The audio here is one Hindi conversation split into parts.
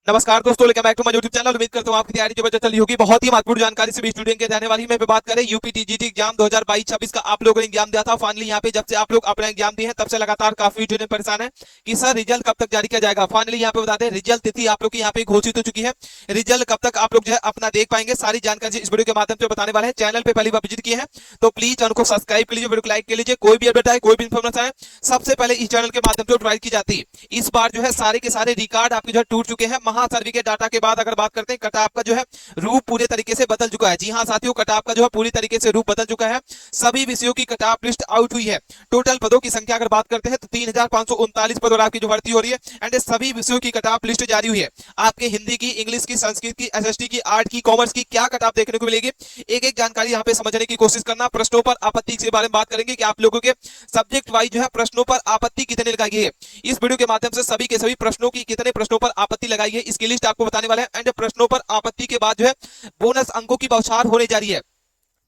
नमस्कार दोस्तों, welcome back to my YouTube channel. उम्मीद करता हूं आपकी तैयारी जबरदस्त चल रही होगी। बहुत ही महत्वपूर्ण जानकारी सभी स्टूडेंट के रहने वाली है। मैं बात करें यूपी टीजीटी एग्जाम 2022-26 का आप लोगों ने एग्जाम दिया था। फाइनली यहाँ पे जब से आप लोग अपना एग्जाम दिए हैं तब से लगातार काफी स्टूडेंट परेशान है कि सर रिजल्ट कब तक जारी किया जाएगा। फाइनली यहाँ पे बता दें, रिजल्ट तिथि आप लोग की यहाँ पे घोषित हो चुकी है। रिजल्ट कब तक आप लोग जो है अपना देख पाएंगे, सारी जानकारी इस वीडियो के माध्यम से बताने वाले हैं। चैनल पे पहली बार विजिट किए हैं तो प्लीज चैनल को सब्सक्राइब कर लीजिए, वीडियो को लाइक कर लीजिए। कोई भी अपडेट आए, कोई भी इन्फॉर्मेशन आए, सबसे पहले इस चैनल के माध्यम से प्रोवाइड की जाती है। इस बार जो है सारे के सारे रिकॉर्ड आपके जो है टूट चुके हैं। महा सर्वे के डाटा के बाद अगर बात करते हैं, कट ऑफ का जो है रूप पूरे तरीके से बदल चुका है। जी हां साथियों, कट ऑफ का जो है पूरी तरीके से रूप बदल चुका है। सभी विषयों की कट ऑफ लिस्ट आउट हुई है। टोटल पदों की संख्या अगर बात करते हैं तो 3539 पदों आपकी जो भर्ती हो रही है एंड सभी विषयों की कट ऑफ लिस्ट जारी हुई है। आपके हिंदी की, इंग्लिश की, संस्कृत की, एसएसटी की, आर्ट की, कॉमर्स की क्या कट ऑफ देखने को मिलेगी, एक एक जानकारी यहाँ पे समझने की कोशिश करना। प्रश्नों पर आपत्ति के बारे में बात करेंगे कि आप लोगों के सब्जेक्ट वाइज जो है प्रश्नों पर आपत्ति कितने लगाई गई है। इस वीडियो के माध्यम से सभी के सभी प्रश्नों की कितने प्रश्नों पर आपत्ति लगाई है इसकी लिस्ट आपको बताने वाले हैं। एंड प्रश्नों पर आपत्ति के बाद जो है बोनस अंकों की बौछार होने जा रही है।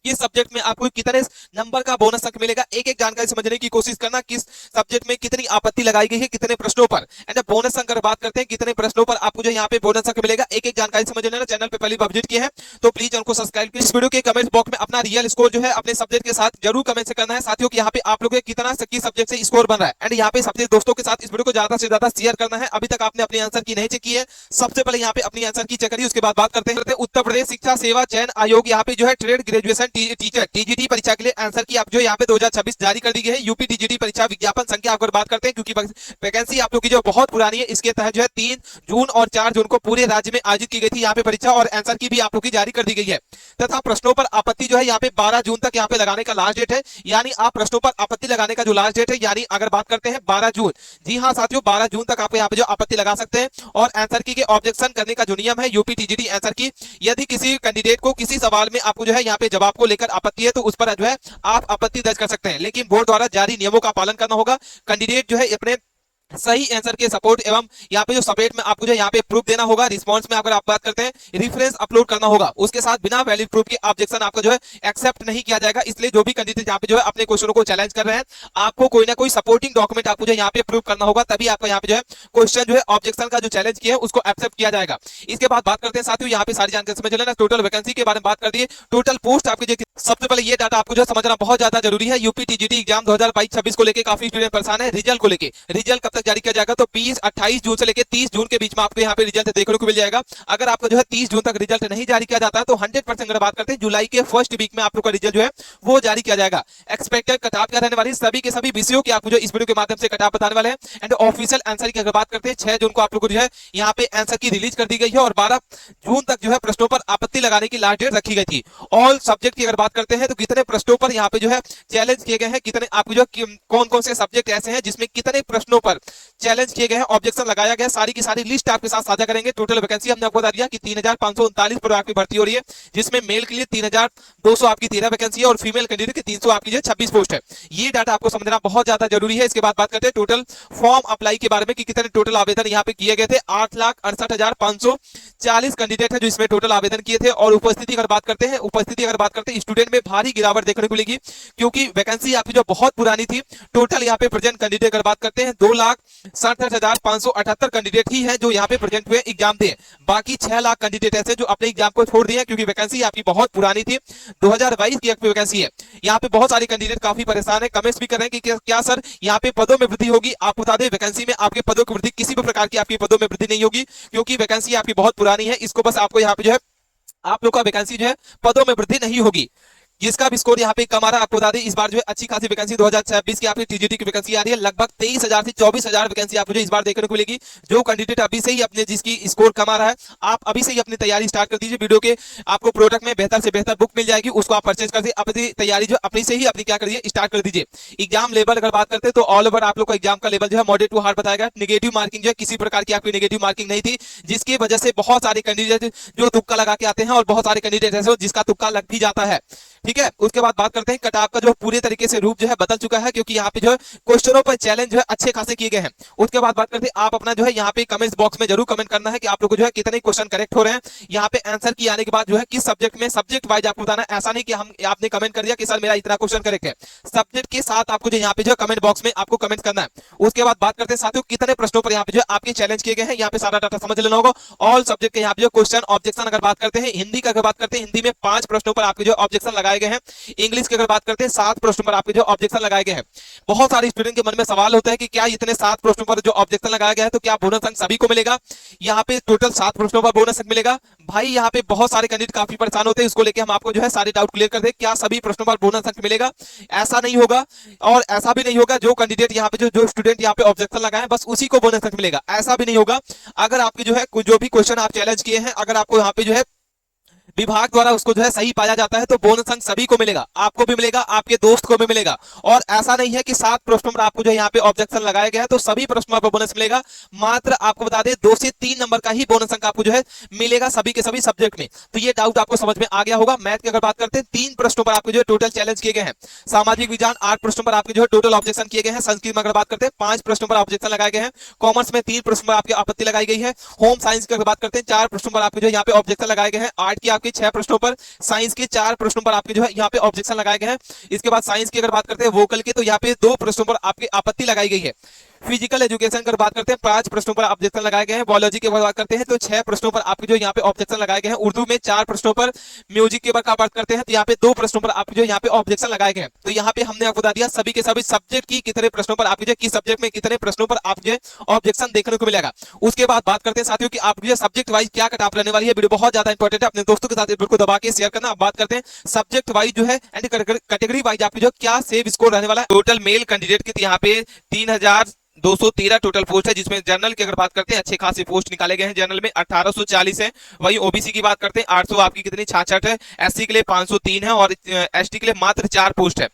किस सब्जेक्ट में आपको कितने नंबर का बोनस अंक मिलेगा, एक एक जानकारी समझने की कोशिश करना। किस सब्जेक्ट में कितनी आपत्ति लगाई गई है, कितने प्रश्नों पर, एंड बोनस अंक अगर बात करते हैं कितने प्रश्नों पर आपको जो यहाँ पे बोनस अंक मिलेगा, एक एक जानकारी समझ लेना। चैनल पे पहली बार विजिट किए हैं तो प्लीज उनको सब्सक्राइब कीजिए। इस वीडियो के कमेंट बॉक्स में अपना रियल स्कोर जो है अपने सब्जेक्ट के साथ जरूर कमेंट से करना है साथियों कि यहाँ पे आप लोगों के कितना किस सब्जेक्ट से स्कोर बन रहा है। एंड यहाँ पे सबसे दोस्तों के साथ इस वीडियो को ज्यादा से ज्यादा शेयर करना है। अभी तक आपने अपनी आंसर की नहीं चेक की है, सबसे पहले यहाँ पे अपनी आंसर की चेक करिए। उसके बाद बात करते हैं उत्तर प्रदेश शिक्षा सेवा चयन आयोग यहाँ पे जो है ट्रेड ग्रेजुएशन टीचर टीजीटी परीक्षा के लिए आंसर की आप जो यहाँ पे 2026 जारी कर दी गई है। यूपी टीजीटी परीक्षा विज्ञापन संख्या अगर बात करते हैं, क्योंकि वैकेंसी आप लोग की जो बहुत पुरानी है, इसके तहत जो है 3 जून और 4 जून को पूरे राज्य में आयोजित की गई थी यहाँ पे परीक्षा, और आंसर की भी आप लोग की जारी कर दी गई है। तथा प्रश्नों पर आपत्ति जो है यहाँ पे 12 जून तक यहाँ पे लगाने का लास्ट डेट है। यानी आप प्रश्नों पर आपत्ति लगाने का जो लास्ट डेट है, यानी अगर बात करते हैं 12 जून, जी हाँ साथियों 12 जून तक आप यहाँ पे जो आपत्ति लगा सकते हैं। और आंसर की के ऑब्जेक्शन करने का जो नियम है यूपी टीजीटी आंसर की, यदि किसी कैंडिडेट को किसी सवाल में आपको जो है यहाँ पे जवाब को लेकर आपत्ति है तो उस पर जो है आप आपत्ति दर्ज कर सकते हैं, लेकिन बोर्ड द्वारा जारी नियमों का पालन करना होगा। कैंडिडेट जो है अपने सही आंसर के सपोर्ट एवं यहाँ पे जो सपोर्ट में आपको जो यहाँ पे प्रूफ देना होगा। रिस्पांस में अगर आप बात करते हैं रेफरेंस अपलोड करना होगा, उसके साथ बिना वैलिड प्रूफ के ऑब्जेक्शन आपका जो है एक्सेप्ट नहीं किया जाएगा। इसलिए जो भी कैंडिडेट यहाँ पे जो है अपने क्वेश्चनों को चैलेंज कर रहे हैं, आपको कोई ना कोई सपोर्टिंग डॉक्यूमेंट आपको जो यहाँ पे प्रूफ करना होगा, तभी आपका यहाँ पे जो है क्वेश्चन जो है ऑब्जेक्शन का जो चैलेंज किया है उसको एक्सेप्ट किया जाएगा। इसके बाद बात करते हैं साथियों यहाँ पे सारी जानकारी समझ लेना। टोटल वैकेंसी के बारे में बात कर दिए, टोटल पोस्ट आपके सबसे पहले ये डाटा आपको जो समझना बहुत ज्यादा जरूरी है। यूपी टीजीटी एग्जाम 2022-26 को लेकर काफी स्टूडेंट परेशान है। रिजल्ट को लेकर, रिजल्ट कब तक जारी किया जाएगा, तो 28 जून से लेकर 30 जून के बीच में आपको यहाँ पे रिजल्ट देखने को मिल जाएगा। अगर आपका जो है 30 जून तक रिजल्ट नहीं जारी किया जाता है तो 100% अगर बात करते हैं जुलाई के फर्स्ट वीक में आप लोग का रिजल्ट जो है वो जारी किया जाएगा। एक्सपेक्टेड कट ऑफ क्या रहने वाली, सभी के सभी विषयों की आपको जो इस वीडियो के माध्यम से कट ऑफ बताने वाले हैं। एंड ऑफिशियल आंसर की अगर बात करते हैं 6 जून को आप लोग को जो है यहाँ पे आंसर की रिलीज कर दी गई है, और 12 जून तक जो है प्रश्नों पर आपत्ति लगाने की लास्ट डेट रखी गई थी। ऑल सब्जेक्ट की अगर बात करते हैं तो कितने प्रश्नों पर यहाँ पे जो है चैलेंज किए गए हैं, कितने आपको जो कौन कौन से सब्जेक्ट ऐसे हैं जिसमें कितने प्रश्नों पर चैलेंज किए गए हैं, ऑब्जेक्शन लगाया गया, सारी की सारी लिस्ट आपके साथ साझा करेंगे। टोटल वैकेंसी हमने आपको बता दिया कि 3539 पर आपकी भर्ती हो रही है, जिसमें मेल के लिए 3200 आपकी 13 वैकेंसी है और फीमेल कैंडिडेट की 300 आपकी जो 26 पोस्ट है। ये डाटा आपको समझना बहुत ज्यादा जरूरी है। इसके बाद बात करते हैं टोटल फॉर्म अप्लाई के बारे में कि कितने टोटल आवेदन यहाँ पे किए गए थे। 8,68,540 कैंडिडेट है जो इसमें टोटल आवेदन किए थे। और उपस्थिति अगर बात करते हैं, स्टूडेंट में भारी गिरावट देखने को मिलेगी, क्योंकि वैकेंसी आपकी जो बहुत पुरानी थी। टोटल यहाँ पे प्रेजेंट कैंडिडेट अगर बात करते हैं 2,67,578 कैंडिडेट ही हैं जो यहाँ पे प्रेजेंट हुए एग्जाम दिए। बाकी 6 लाख कैंडिडेट ऐसे जो अपने एग्जाम को छोड़ दिए क्योंकि वैकेंसी आपकी बहुत पुरानी थी। 2022 की वैकेंसी है। यहाँ पे बहुत सारे कैंडिडेट काफी परेशान है, कमेंट्स भी कर रहे हैं कि क्या सर यहाँ पे पदों में वृद्धि होगी। आपको बता दें वैकेंसी में आपके पदों की वृद्धि, किसी भी प्रकार की आपकी पदों में वृद्धि नहीं होगी, क्योंकि वैकेंसी आपकी बहुत पुरानी है। इसको बस आपको यहाँ पे जो है आप लोग का वैकेंसी जो है पदों में वृद्धि नहीं होगी। जिसका भी स्कोर यहाँ पे कम आ रहा है, आपको बता दें इस बार जो है अच्छी खासी वैकेंसी 2026 की आपकी टीजीटी की वैकेंसी आ रही है। लगभग 23,000 से 24,000 वैकेंसी आपको जो इस बार देखने को मिलेगी। जो कैंडिडेट अभी से ही अपने जिसकी स्कोर कम आ रहा है, आप अभी से ही अपनी तैयारी स्टार्ट कर दीजिए। वीडियो के आपको प्रोडक्ट में बेहतर से बेहतर बुक मिल जाएगी, उसको आप परचेज कर दीजिए। अपनी तैयारी जो अपनी से ही अपनी क्या करिए स्टार्ट कर दीजिए। एग्जाम लेवल अगर बात करते हैं तो ऑल ओवर आप लोग का एग्जाम का लेवल जो है मॉडरेट टू हार्ड बताया गया। नेगेटिव मार्किंग जो है किसी प्रकार की आपकी नेगेटिव मार्किंग नहीं थी, जिसकी वजह से बहुत सारे कैंडिडेट जो तुक्का लगा के आते हैं और बहुत सारे कैंडिडेट ऐसे जिसका तुक्का लग भी जाता है। ठीक है। उसके बाद बात करते हैं कट ऑफ का जो पूरे तरीके से रूप जो है बदल चुका है, क्योंकि यहाँ पे जो है क्वेश्चनों पर चैलेंज जो है अच्छे खासे किए गए हैं। उसके बाद बात करते हैं आप अपना जो है यहाँ पे कमेंट्स बॉक्स में जरूर कमेंट करना है कि आप लोग को जो है कितने क्वेश्चन करेक्ट हो रहे हैं। यहाँ पे आंसर की आने के बाद जो है किस सब्जेक्ट में, सब्जेक्ट वाइज आपको बताना है। ऐसा नहीं कि हम आपने कमेंट कर दिया कि सर मेरा इतना क्वेश्चन करेक्ट है, सब्जेक्ट के साथ आपको जो यहाँ पे जो कमेंट बॉक्स में आपको कमेंट करना है। उसके बाद बात करते हैं साथियों कितने प्रश्नों पर यहाँ पे जो आपके चैलेंज किए गए हैं। यहाँ पे सारा डाटा समझ लेना होगा। ऑल सब्जेक्ट के यहाँ पे जो क्वेश्चन ऑब्जेक्शन अगर बात करते हैं, हिंदी का अगर बात करते हैं, हिंदी में 5 प्रश्नों पर आपके जो ऑब्जेक्शन लगाए गए हैं। इंग्लिश की अगर बात करते हैं 7 प्रश्नों पर आपके जो ऑब्जेक्शन लगाए गए हैं। बहुत सारे स्टूडेंट के मन में सवाल होता है कि क्या इतने 7 प्रश्नों पर जो ऑब्जेक्शन लगाया गया है तो क्या बोनस अंक सभी को मिलेगा। यहाँ पे टोटल 7 प्रश्नों पर बोनस अंक मिलेगा। भाई यहाँ पे बहुत सारे कैंडिडेट काफी परेशान होते हैं, इसको लेके हम आपको जो है सारे डाउट क्लियर कर दे। क्या सभी प्रश्नों पर बोनस अंक मिलेगा? ऐसा नहीं होगा, और ऐसा भी नहीं होगा जो कैंडिडेट यहाँ पे जो स्टूडेंट यहाँ पे ऑब्जेक्शन लगाए बस उसी को बोनस अंक मिलेगा, ऐसा भी नहीं होगा। अगर आपके जो है जो भी क्वेश्चन आप चैलेंज किए हैं, अगर आपको यहाँ पे जो है विभाग द्वारा उसको जो है सही पाया जाता है तो बोनस अंक सभी को मिलेगा, आपको भी मिलेगा, आपके दोस्त को भी मिलेगा। और ऐसा नहीं है कि 7 प्रश्नों पर आपको जो यहाँ पे ऑब्जेक्शन लगाया गया है तो सभी प्रश्नों पर बोनस मिलेगा। मात्र आपको बता दें 2 से 3 नंबर का ही बोनस अंक आपको जो है मिलेगा सभी के सभी सब्जेक्ट में। तो ये डाउट आपको समझ में आ गया होगा। मैथ की अगर बात करते हैं 3 प्रश्नों पर आपको जो है टोटल चैलेंज किए गए हैं। सामाजिक विज्ञान 8 प्रश्नों पर आपके जो है टोटल ऑब्जेक्शन किए गए हैं। संस्कृत में अगर बात करते हैं 5 प्रश्नों पर ऑब्जेक्शन लगाए गए हैं। कॉमर्स में 3 प्रश्नों पर आपकी आपत्ति लगाई गई है। होम साइंस की अगर बात करते हैं 4 प्रश्नों पर आपके जो यहाँ पे ऑब्जेक्शन लगाए गए हैं। आर्ट की आपकी 6 प्रश्नों पर, साइंस के 4 प्रश्नों पर आपके जो है यहाँ पे ऑब्जेक्शन लगाए गए हैं। इसके बाद साइंस की अगर बात करते हैं वोकल की, तो यहाँ पे 2 प्रश्नों पर आपकी आपत्ति लगाई गई है। फिजिकल एजुकेशन की बात करते हैं 5 प्रश्नों पर ऑब्जेक्शन लगाए गए हैं। बायोलॉजी की बात करते हैं तो 6 प्रश्नों पर आपके जो यहाँ पे ऑब्जेक्शन लगाए गए हैं। उर्दू में 4 प्रश्नों पर, म्यूजिक की बात करते हैं तो यहाँ पे 2 प्रश्नों पर आपके जो यहाँ पे ऑब्जेक्शन लगाए गए हैं। तो यहाँ पे हमने आपको बता दिया सभी के सभी सब्जेक्ट की कितने प्रश्नों पर आपके जो किस सब्जेक्ट में कितने प्रश्नों पर आप जो ऑब्जेक्शन देखने को मिलेगा। उसके बाद बात करते हैं साथियों की आप जो सब्जेक्ट वाइज क्या कट ऑफ रहने वाली है। वीडियो बहुत ज्यादा इंपॉर्टेंट है, अपने दोस्तों के साथ वीडियो को दबा के शेयर करना। अब बात करते हैं सब्जेक्ट वाइज जो है एंड कैटेगरी वाइज आपकी जो क्या सेव स्कोर रहने वाला है। टोटल मेल कैंडिडेट की यहाँ पे 3213 टोटल पोस्ट है, जिसमें जनरल की अगर बात करते हैं अच्छे खासे पोस्ट निकाले गए हैं। जनरल में 1840 है। वही ओबीसी की बात करते हैं 800 आपकी कितनी 66 है। एससी के लिए 503 है और एसटी के लिए मात्र 4 पोस्ट है।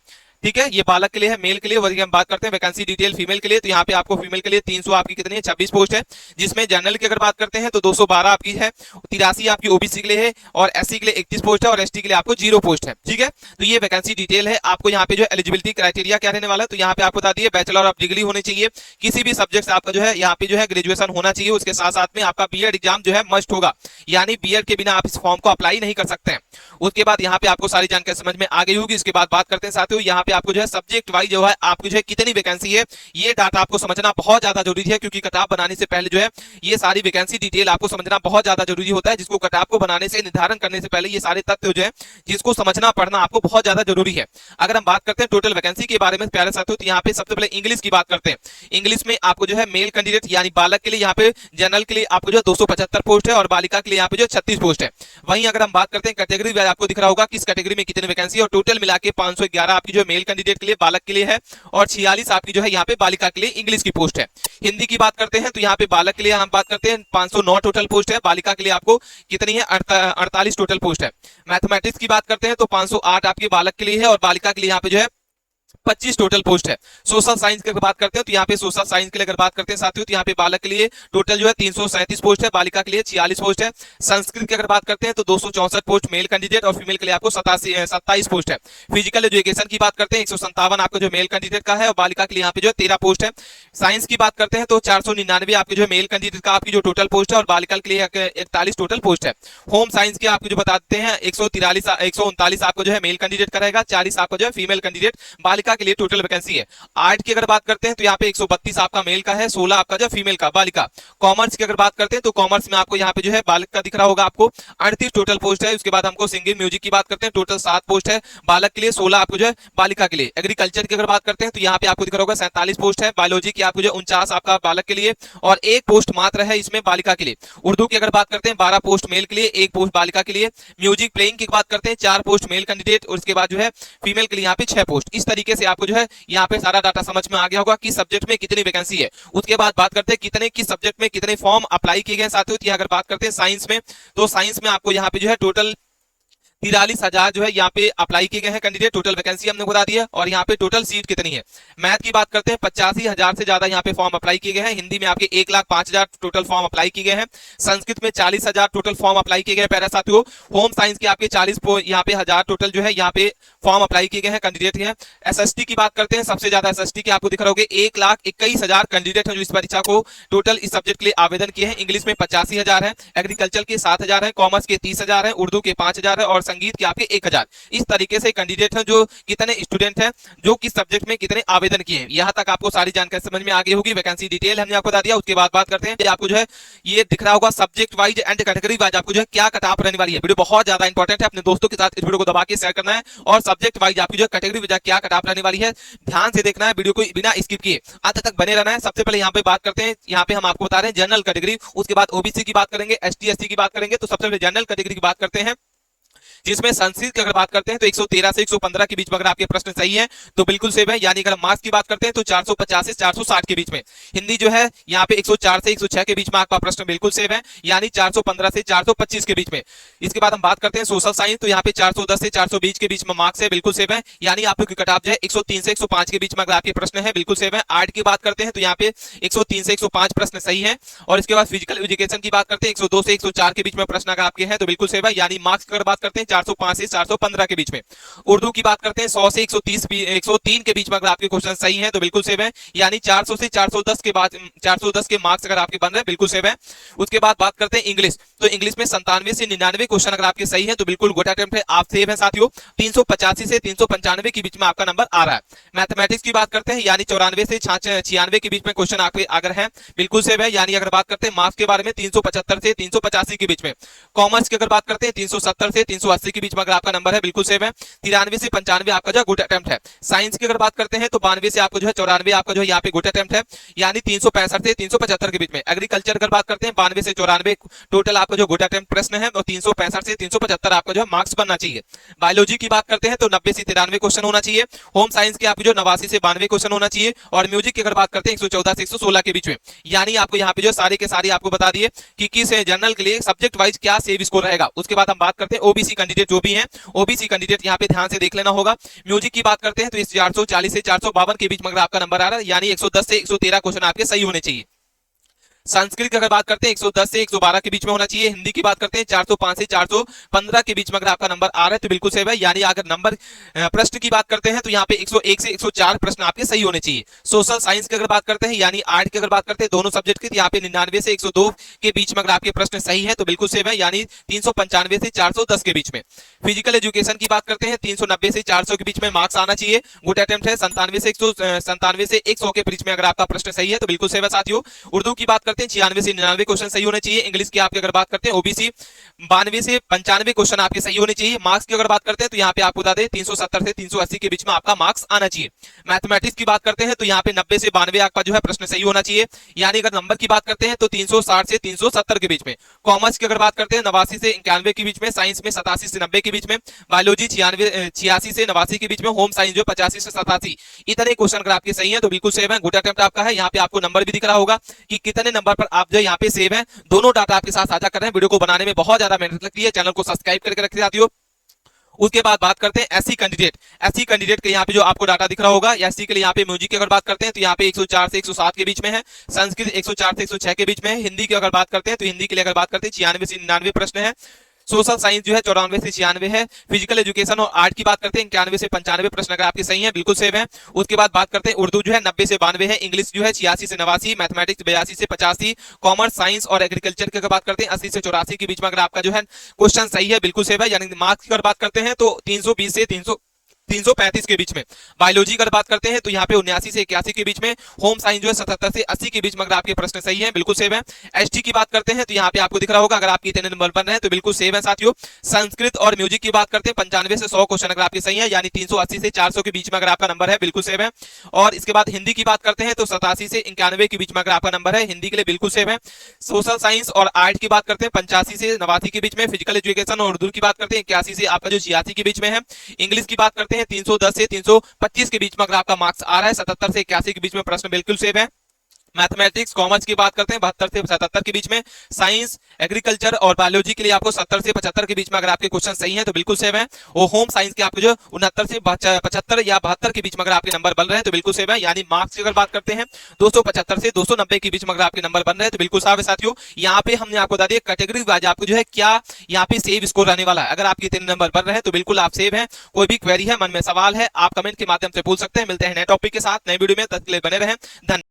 ठीक है, ये बालक के लिए है। मेल के लिए वही हम बात करते हैं वैकेंसी डिटेल फीमेल के लिए, तो यहाँ पे आपको फीमेल के लिए 300 आपकी कितनी है 26 पोस्ट है। जिसमें जनरल की अगर बात करते हैं तो 212 आपकी है। 83 आपकी ओबीसी के लिए है और एससी के लिए 31 पोस्ट है और एसटी के लिए आपको 0 पोस्ट है। ठीक है, तो ये वैकेंसी डिटेल है। आपको यहाँ पे जो एलिजिबिलिटी क्राइटेरिया क्या रहने वाला है, तो यहाँ पे आपको बता दिए बैचलर ऑफ डिग्री होनी चाहिए। किसी भी सब्जेक्ट से आपका जो है यहाँ पे जो है ग्रेजुएशन होना चाहिए। उसके साथ साथ में आपका बीएड एग्जाम जो है मस्ट होगा, यानी बीएड के बिना आप इस फॉर्म को अप्लाई नहीं कर सकते हैं। उसके बाद यहाँ पे आपको सारी जानकारी समझ में आ गई होगी। इसके बाद बात करते हैं साथियों यहाँ पे आपको जो है सब्जेक्ट वाइज जो है आपको जो है कितनी वैकेंसी है, ये डाटा आपको समझना बहुत ज्यादा जरूरी है। क्योंकि कटाप बनाने से पहले जो है ये सारी वैकेंसी डिटेल आपको समझना बहुत ज्यादा जरूरी होता है। जिसको कटाप को बनाने से निर्धारण करने से पहले ये सारे तथ्य जो है जिसको समझना पढ़ना आपको बहुत ज्यादा जरूरी है। अगर हम बात करते हैं टोटल वैकेंसी के बारे में प्यारे साथियों, तो यहाँ पे सबसे पहले इंग्लिश की बात करते हैं। इंग्लिश में आपको जो है मेल कैंडिडेट यानी बालक के लिए यहाँ पे जनरल के लिए आपको जो 275 पोस्ट है और बालिका के लिए यहाँ पे जो 36 पोस्ट है। वहीं अगर हम बात करते हैं कैटेगरी वाइज आपको दिख रहा होगा किस कैटेगरी में कितनी वैकेंसी और टोटल मिला के 511 आपकी जो मेल कैंडिडेट के लिए बालक के लिए है और 46 आपकी जो है यहाँ पे बालिका के लिए इंग्लिश की पोस्ट है। हिंदी की बात करते हैं तो यहाँ पे बालक के लिए हम बात करते हैं 509 टोटल पोस्ट है। बालिका के लिए आपको कितनी है 48 टोटल पोस्ट है। मैथमेटिक्स की बात करते हैं तो 508 आपके बालक के लिए है और बालिका के लिए यहाँ पे जो है 25 टोटल पोस्ट है। सोशल साइंस की बात करते हैं तो यहाँ पे सोशल साइंस के लिए अगर बात करते हैं साथियों तो यहाँ पे बालक के लिए टोटल जो है 337 पोस्ट है, बालिका के लिए 46 पोस्ट है। संस्कृत की अगर बात करते हैं तो 264 पोस्ट मेल कैंडिडेट और फीमेल के लिए आपको 27 पोस्ट है। फिजिकल एजुकेशन की बात करते हैं 157 आपका जो मेल कैंडिडेट का है और बालिका के लिए यहाँ पे जो 13 पोस्ट है। साइंस की बात करते हैं तो 499 आपके जो मेल कैंडिडेट का आपकी जो टोटल पोस्ट है और बालिका के लिए 41 टोटल पोस्ट है। होम साइंस के आपको जो बताते हैं 139 आपको जो है मेल कैंडिडेट का रहेगा, 40 आपका जो है फीमेल कैंडिडेट बालिका के लिए टोटल वैकेंसी है। आर्ट की अगर बात करते हैं तो यहाँ पे 132 आपका मेल का है, 16 आपका जो फीमेल का बालिका। कॉमर्स की अगर बात करते हैं तो कॉमर्स में आपको यहाँ पे जो है बालक का दिख रहा होगा आपको 38 टोटल पोस्ट है। उसके बाद हमको सिंगिंग म्यूजिक की बात करते हैं टोटल 7 पोस्ट है बालक के लिए, 16 आपको जो है बालिका के लिए। एग्रीकल्चर की अगर बात करते हैं तो यहाँ पे आपको दिख रहा होगा 47 पोस्ट है। बायोलॉजी की आपको जो 49 आपका बालक के लिए और 1 पोस्ट मात्र है इसमें बालिका के लिए। उर्दू की अगर बात करते हैं 12 पोस्ट मेल के लिए, 1 पोस्ट बालिका के लिए। म्यूजिक प्लेइंग की बात करते हैं 4 पोस्ट मेल कैंडिडेट और उसके बाद जो है फीमेल के लिए यहाँ पे 6 पोस्ट। इस तरीके से आपको जो है यहाँ पे सारा डाटा समझ में आ गया होगा कि सब्जेक्ट में कितनी वैकेंसी है। उसके बाद बात करते हैं कितने किस सब्जेक्ट में कितने फॉर्म अप्लाई किए गए साथियों। अगर बात करते हैं साइंस में तो साइंस में आपको यहाँ पे जो है टोटल 43,000 जो है यहाँ पे अप्लाई किए गए हैं कैंडिडेट, टोटल वैकेंसी हमने बता दी है। और यहाँ पे टोटल सीट कितनी है, मैथ की बात करते हैं 85,000 से ज्यादा यहाँ पे फॉर्म अप्लाई किए गए हैं। हिंदी में आपके 1,05,000 टोटल फॉर्म अप्लाई किए गए हैं। संस्कृत में 40,000 टोटल फॉर्म अप्लाई किए गए प्यारे साथियों। होम साइंस के आपके 40 यहाँ पे 1000 टोटल जो है यहाँ पे फॉर्म अप्लाई किए गए हैं कैंडिडेट है। एसएसटी की बात करते हैं, सबसे ज्यादा एसएसटी के आपको दिख रहे होंगे 1,21,000 कैंडिडेट हैं जो इस परीक्षा को टोटल इस सब्जेक्ट के लिए आवेदन किए हैं। इंग्लिश में 85,000 है, एग्रीकल्चर के 7,000 है, कॉमर्स के 30,000 है, उर्दू के 5,000 है और संगीत के आपके 1,000। इस तरीके से कैंडिडेट हैं जो कितने स्टूडेंट हैं जो किस सब्जेक्ट में कितने आवेदन किए हैं। यहां तक आपको सारी जानकारी समझ में आ गई होगी। वैकेंसी डिटेल हमने आपको बता दिया। उसके बाद बात करते हैं, आपको जो है ये दिख रहा होगा subject wise and category wise आपको जो है क्या कट ऑफ रहने वाली है। वीडियो बहुत ज्यादा इंपॉर्टेंट है, अपने दोस्तों के साथ इस वीडियो को दबा के शेयर करना है। और सब्जेक्ट वाइज आपकी जो कैटेगरी वाइज क्या कट ऑफ रहने वाली है ध्यान से देखना है, वीडियो को बिना स्किप किए अंत तक बने रहना है। सबसे पहले यहाँ पे बात करते हैं, यहाँ पे हम आपको बता रहे हैं जनरल कैटेगरी, उसके बाद ओबीसी की बात करेंगे, एसटी एससी की बात करेंगे। तो सबसे पहले जनरल कैटेगरी की बात करते हैं, जिसमें संस्कृत की अगर बात करते हैं तो 113 से 115 के बीच में अगर आपके प्रश्न सही है तो बिल्कुल सेव है। यानी अगर मार्क्स की बात करते हैं तो 450 से 460 के बीच में। हिंदी जो है यहाँ पे 104 से 106 के बीच में आपका प्रश्न बिल्कुल सेव है, यानी 415 से 425 के बीच में। इसके बाद हम बात करते हैं सोशल साइंस, तो यहाँ पे 410 से 420 के बीच में मार्क्स है, बिल्कुल सेव है। यानी आप लोग की कट ऑफ जो है 103 से 105 के बीच में अगर आपके प्रश्न है बिल्कुल सेव है। आर्ट की बात करते हैं तो यहाँ पे 103 से 105 प्रश्न सही है। और इसके बाद फिजिकल एजुकेशन की बात करते हैं 102 से 104 के बीच में प्रश्न अगर आपके हैं तो बिल्कुल सेव है। यानी मार्क्स की अगर बात करते हैं 405 से 415 के बीच में। उर्दू की बात करते हैं 100 से 103 के बीच में अगर आपके क्वेश्चन सही हैं तो बिल्कुल सेव है। यानी 400 से 410 के बाद 410 के मार्क्स अगर आपके बन रहे हैं बिल्कुल सेव है। उसके बाद बात करते हैं इंग्लिश, तो इंग्लिश में 97 से 99 क्वेश्चन अगर आपके सही है तो बिल्कुल गुड अटेम्प्ट है, आप सेव है साथियों। 385 से 395 के बीच में आपका नंबर आ रहा है। मैथमेटिक्स की बात करते हैं, यानी 94 से 96 के बीच में क्वेश्चन आपके अगर है बिल्कुल सेव है। यानी अगर बात करते हैं मार्क्स के बारे में 375 से 385 के बीच में। कॉमर्स की अगर बात करते हैं 370 से 380 के बीच में अगर आपका नंबर है बिल्कुल सेव है। 93 से 95 आपका जो गुड अटेम्प्ट है। साइंस की अगर बात करते हैं तो 92 से आपको जो है 94 आपका जो है यहाँ पे गुड अटेम्प्ट है, यानी 365 से 375 के बीच में। एग्रीकल्चर अगर बात करते हैं 92 से 94 टोटल आपका जो गुड अटेम्प्ट प्रश्न है और 365 से 375 आपका जो है मार्क्स बनना चाहिए। बायोलॉजी की बात करते हैं तो 90 से 93 क्वेश्चन होना चाहिए। होम साइंस के आपको जो 89 से 92 क्वेश्चन होना चाहिए। और म्यूजिक की अगर बात करते हैं 114 से 116 के बीच में। यानी आपको यहाँ पे जो सारे के सारे आपको बता दिए कि किस जनरल के लिए सब्जेक्ट वाइज क्या सेव स्कोर रहेगा। उसके बाद हम बात करते हैं ओबीसी कैंडिडेट जो भी है, ओबीसी कैंडिडेट यहाँ पे ध्यान से देख लेना होगा। म्यूजिक की बात करते हैं तो इस 440 से 452 के बीच में अगर आपका नंबर आ रहा है, यानी 110 से 113 क्वेश्चन आपके सही होने चाहिए। संस्कृत की अगर बात करते हैं 110 से 112 के बीच में होना चाहिए। हिंदी की बात करते हैं 405 से 415 के बीच में अगर आपका नंबर आ रहा है तो बिल्कुल सही है। यानी अगर नंबर प्रश्न की बात करते हैं तो यहाँ पे 101 से 104 प्रश्न आपके सही होने चाहिए। सोशल साइंस की अगर बात करते हैं, यानी आर्ट की अगर बात करते हैं दोनों सब्जेक्ट की, यहाँ पे 99 से 102 के बीच में अगर आपके प्रश्न सही है तो बिल्कुल सही है, यानी 395 से 410 के बीच में। फिजिकल एजुकेशन की बात करते हैं 390 से 400 के बीच में मार्क्स आना चाहिए, गुड अटेम्प्ट है। 97 से 100 के बीच में अगर आपका प्रश्न सही है तो बिल्कुल सही है साथियों। उर्दू की बात करते हैं 96 से 99 क्वेश्चन सही होने चाहिए। इंग्लिश की आपकी अगर बात करते हैं ओबीसी 92 से 95 क्वेश्चन आपके सही होने चाहिए। मार्क्स की अगर बात करते हैं तो यहाँ पे आपको बता दें 370 से 380 के बीच में आपका मार्क्स आना चाहिए। मैथमेटिक्स की बात करते हैं तो यहाँ पे 90 से 92 आपका जो है प्रश्न सही होना चाहिए। यानी अगर नंबर की बात करते हैं तो 360 से 370 के बीच में। कॉमर्स की अगर बात करते हैं 89 से 91 के बीच में। साइंस में 87 से 90 के बीच में। बायोलॉजी 86 से 89 के बीच में। होम साइंस जो 85 से 87, इतने क्वेश्चन अगर आपके सही है तो बिल्कुल सेव है, गुड अटेम्प्ट आपका है। यहाँ पे आपको नंबर भी दिख रहा होगा कि कितने नंबर पर आप जो यहाँ पे सेव है। दोनों डाटा आपके साथ साझा कर रहे हैं। वीडियो को बनाने में बहुत ज्यादा मेहनत लगती है, चैनल को सब्सक्राइब करके रखते साथियों। उसके बाद बात करते हैं एससी कैंडिडेट के यहाँ पे जो आपको डाटा दिख रहा होगा। एससी के लिए यहाँ पे म्यूजिक की अगर बात करते हैं तो यहाँ पे 104 से 107 के बीच में है। संस्कृत 104 से 106 के बीच में है। हिंदी की अगर बात करते हैं तो हिंदी के लिए अगर बात करते हैं 96 से 99 प्रश्न है। सोशल साइंस जो है 94 से 96 है। फिजिकल एजुकेशन और आर्ट की बात करते हैं 91 से 95 प्रश्न अगर आपके सही हैं बिल्कुल सेव है। उसके बाद बात करते हैं उर्दू जो है 90 से 92 है। इंग्लिश जो है 86 से 89, मैथमेटिक्स 82 से 85, कॉमर्स साइंस और एग्रीकल्चर की अगर बात करते हैं 80 से 84 के बीच में अगर आपका जो है क्वेश्चन सही है बिल्कुल सेव है। यानी मार्क्स की अगर बात करते हैं तो 320 से 335 के बीच में। बायोलॉजी अगर बात करते हैं तो यहाँ पे 79 से 81 के बीच में। होम साइंस जो है 77 से 80 के बीच में अगर आपके प्रश्न सही है बिल्कुल सेव है। एसटी की बात करते हैं तो यहाँ पे आपको दिख रहा होगा अगर आपके इतने नंबर बन रहे हैं तो बिल्कुल सेव है साथियों। संस्कृत और म्यूजिक की बात करते हैं 95 से 100 क्वेश्चन अगर आपके सही है, यानी 380 से 400 के बीच में अगर आपका नंबर है बिल्कुल सेव है। और इसके बाद हिंदी की बात करते हैं तो 87 से 91 के बीच में अगर आपका नंबर है, हिंदी के लिए बिल्कुल सेव है। सोशल साइंस और आर्ट की बात करते हैं 85 से 89 के बीच में। फिजिकल एजुकेशन और उर्दू की बात करते हैं 81 से आपका जो 86 के बीच में है। इंग्लिश की बात करते हैं 310 से 325 के बीच में अगर आपका मार्क्स आ रहा है। 77 से 81 के बीच में प्रश्न बिल्कुल सेव है। मैथमेटिक्स कॉमर्स की बात करते हैं 72 से 77 के बीच में, साइंस एग्रीकल्चर और बायोलॉजी के लिए आपको 70 से 75 के बीच में अगर आपके क्वेश्चन सही हैं तो बिल्कुल सेव है। और होम साइंस के आपको जो 69 से 75 या 72 के बीच में अगर आपके नंबर बन रहे हैं तो बिल्कुल सेव है। यानी मार्क्स की अगर बात करते हैं 275 से 290 के बीच में अगर आपके नंबर बन रहे हैं तो बिल्कुल साफ है साथियों। यहाँ पे हमने आपको बता दिया कैटेगरी वाइज आपको जो है क्या यहाँ पे सेव स्कोर रहने वाला है। अगर आपके 3 नंबर बन रहे हैं तो बिल्कुल आप सेव हैं। कोई भी क्वेरी है, मन में सवाल है, आप कमेंट के माध्यम से पूछ सकते हैं। मिलते हैं नए टॉपिक के साथ नए वीडियो में, तब तक के लिए बने रहें। धन्यवाद।